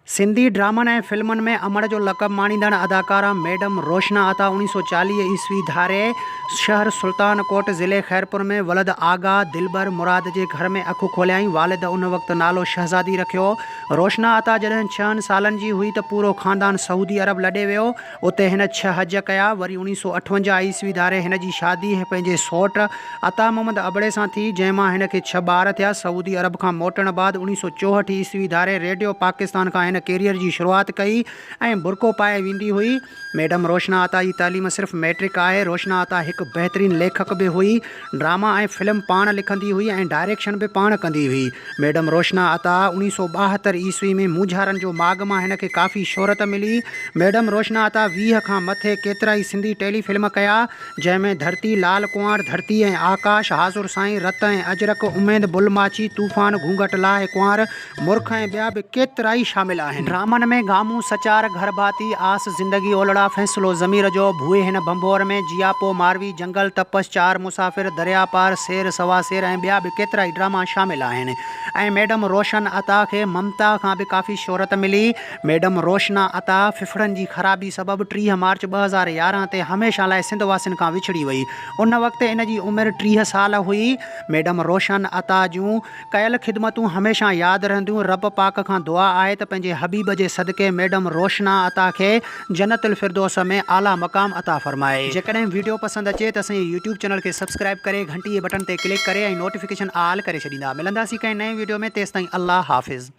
सिंधी ड्रामनि ऐं फिल्मनि में अमर जो लक़ब माणींदड़ अदाकारा मैडम रोशना अता 1940 ईस्वी धारे शहर सुल्तानकोट ज़िले खैरपुर में वलद आगा दिलबर मुराद जे घर में अखि खोलियाईं। वालिद उन वक़्तु नालो शहज़ादी रखियो। रोशना अता जॾहिं 6 सालनि जी हुई त पूरो ख़ानदान सऊदी अरब लॾे वियो। उते हिन 6 हज कया। वरी 1958 ईस्वी धारे हिन जी शादी पंहिंजे सौट अता मोहम्मद अबड़े सां थी, जंहिंमां हिन खे 6 ॿार थिया। सऊदी अरब खां मोटण बाद 1964 ईस्वी धारे रेडियो पाकिस्तान खां हिन कैरियर जी शुरुआत कई ऐं बुरको पाए वेंदी हुई। मैडम रोशना अता जी तालीम सिर्फ़ मैट्रिक आहे। रोशना अता हिकु बहितरीन लेखक भी हुई। ड्रामा ऐं फिल्म पाण लिखंदी हुई ऐं डायरेक्शन भी पाण कंदी हुई। मैडम रोशना अता 1972 ईस्वी में मूंझारनि जो माॻ मां हिन खे काफ़ी शोहरत मिली। मैडम रोशना अता 20 खां मथे केतिरा ई सिंधी टेलीफिल्म कया, जंहिंमें धरती, लाल कुंवार, धरती ऐं आकाश, हाज़ुर साईं, रत ऐं अजरक, उमेद, बुलमाची, तूफ़ान, घूंघट लाहे कुंवार, मुर्ख ऐं ॿिया बि केतिरा ई शामिल आहिनि। ड्रामनि में गामू, सचार, घरभाती, आस, ज़िंदगी, ओलड़ा, फ़ैसिलो ज़मीर जो, भूए हिन भंभोर में, जियापो, मारवी, जंगल, तपस, चार मुसाफ़िर, दरिया पार, शेर सवा शेर ऐं ॿिया बि केतिरा ई ड्रामा शामिल आहिनि। ऐं मैडम रोशन अता खे ममता खां बि काफ़ी शोहरत मिली। मैडम रोशना अता फिफड़नि जी ख़राबी सबबु 30 मार्च 2011 ते हमेशह लाइ सिंध वासियुनि खां विछड़ी वई। उन वक़्तु इन जी उमिरि 30 साल हुई। मैडम रोशन अता जूं कयल ख़िदमतूं हमेशह यादि रहंदियूं। रब पाक खां दुआ आहे त पंहिंजे हबीब जे सदक़े मैडम रोशना अता खे जन्नतुल फिरदौस में आला मक़ाम अता फ़रमाए। जेकॾहिं वीडियो पसंदि अचे त असांजे यूट्यूब चैनल खे सब्सक्राइब करे घंटी जे बटन ते क्लिक करे ऐं नोटिफिकेशन ऑल करे छॾींदा। मिलंदासीं कंहिं नए वीडियो में। तेसिताईं अल्लाह हाफ़िज़।